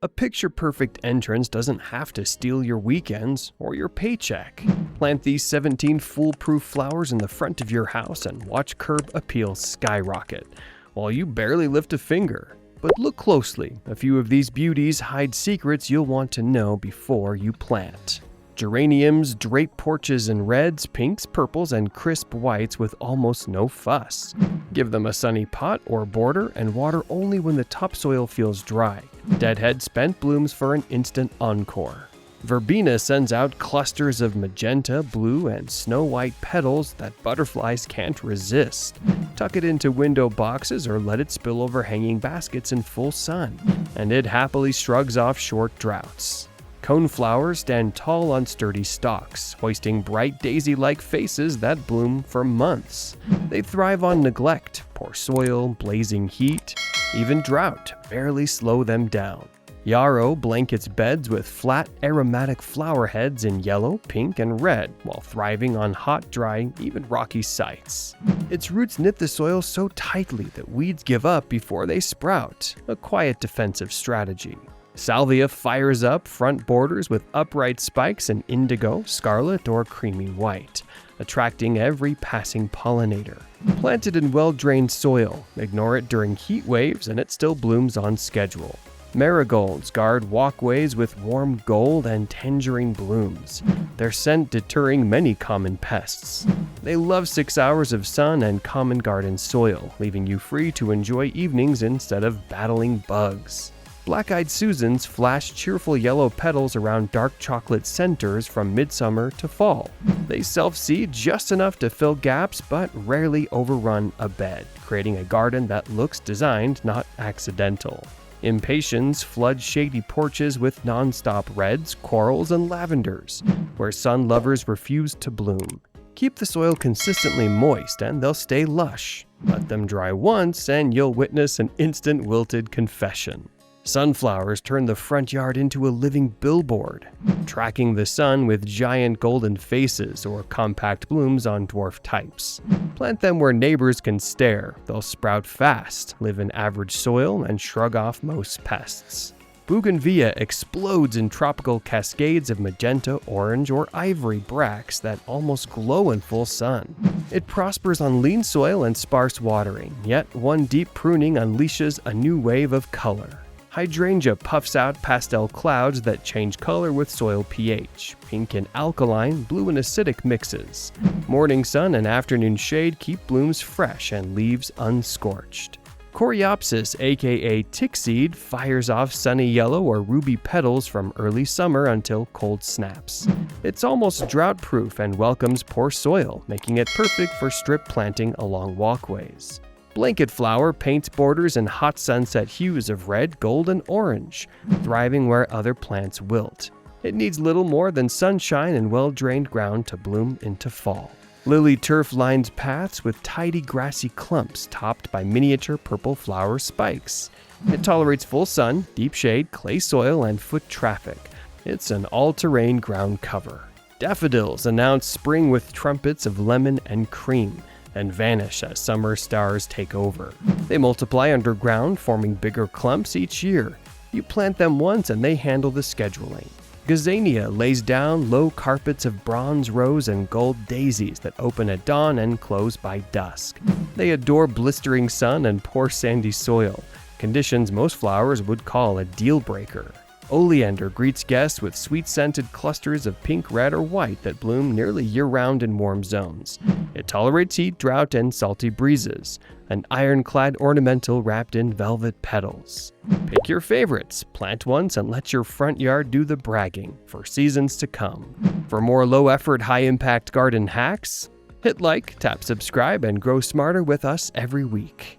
A picture-perfect entrance doesn't have to steal your weekends or your paycheck. Plant these 17 foolproof flowers in the front of your house and watch curb appeal skyrocket, while you barely lift a finger. But look closely, a few of these beauties hide secrets you'll want to know before you plant. Geraniums drape porches in reds, pinks, purples, and crisp whites with almost no fuss. Give them a sunny pot or border and water only when the topsoil feels dry. Deadhead spent blooms for an instant encore. Verbena sends out clusters of magenta, blue, and snow-white petals that butterflies can't resist. Tuck it into window boxes or let it spill over hanging baskets in full sun, and it happily shrugs off short droughts. Coneflowers stand tall on sturdy stalks, hoisting bright daisy-like faces that bloom for months. They thrive on neglect, poor soil, blazing heat, even drought barely slow them down. Yarrow blankets beds with flat, aromatic flower heads in yellow, pink, and red, while thriving on hot, dry, even rocky sites. Its roots knit the soil so tightly that weeds give up before they sprout, a quiet defensive strategy. Salvia fires up front borders with upright spikes in indigo, scarlet, or creamy white, attracting every passing pollinator. Planted in well-drained soil, ignore it during heat waves and it still blooms on schedule. Marigolds guard walkways with warm gold and tangerine blooms, their scent deterring many common pests. They love 6 hours of sun and common garden soil, leaving you free to enjoy evenings instead of battling bugs. Black-eyed Susans flash cheerful yellow petals around dark chocolate centers from midsummer to fall. They self-seed just enough to fill gaps but rarely overrun a bed, creating a garden that looks designed, not accidental. Impatiens flood shady porches with non-stop reds, corals, and lavenders, where sun lovers refuse to bloom. Keep the soil consistently moist and they'll stay lush. Let them dry once and you'll witness an instant wilted confession. Sunflowers turn the front yard into a living billboard, tracking the sun with giant golden faces or compact blooms on dwarf types. Plant them where neighbors can stare. They'll sprout fast, live in average soil, and shrug off most pests. Bougainvillea explodes in tropical cascades of magenta, orange, or ivory bracts that almost glow in full sun. It prospers on lean soil and sparse watering, yet one deep pruning unleashes a new wave of color. Hydrangea puffs out pastel clouds that change color with soil pH, pink and alkaline, blue and acidic mixes. Morning sun and afternoon shade keep blooms fresh and leaves unscorched. Coreopsis, aka tickseed, fires off sunny yellow or ruby petals from early summer until cold snaps. It's almost drought-proof and welcomes poor soil, making it perfect for strip planting along walkways. Blanket flower paints borders in hot sunset hues of red, gold, and orange, thriving where other plants wilt. It needs little more than sunshine and well-drained ground to bloom into fall. Lilyturf lines paths with tidy grassy clumps topped by miniature purple flower spikes. It tolerates full sun, deep shade, clay soil, and foot traffic. It's an all-terrain ground cover. Daffodils announce spring with trumpets of lemon and cream, and vanish as summer stars take over. They multiply underground, forming bigger clumps each year. You plant them once and they handle the scheduling. Gazania lays down low carpets of bronze rose and gold daisies that open at dawn and close by dusk. They adore blistering sun and poor sandy soil, conditions most flowers would call a deal breaker. Oleander greets guests with sweet-scented clusters of pink, red, or white that bloom nearly year-round in warm zones. It tolerates heat, drought, and salty breezes, an ironclad ornamental wrapped in velvet petals. Pick your favorites, plant once, and let your front yard do the bragging for seasons to come. For more low-effort, high-impact garden hacks, hit like, tap subscribe, and grow smarter with us every week.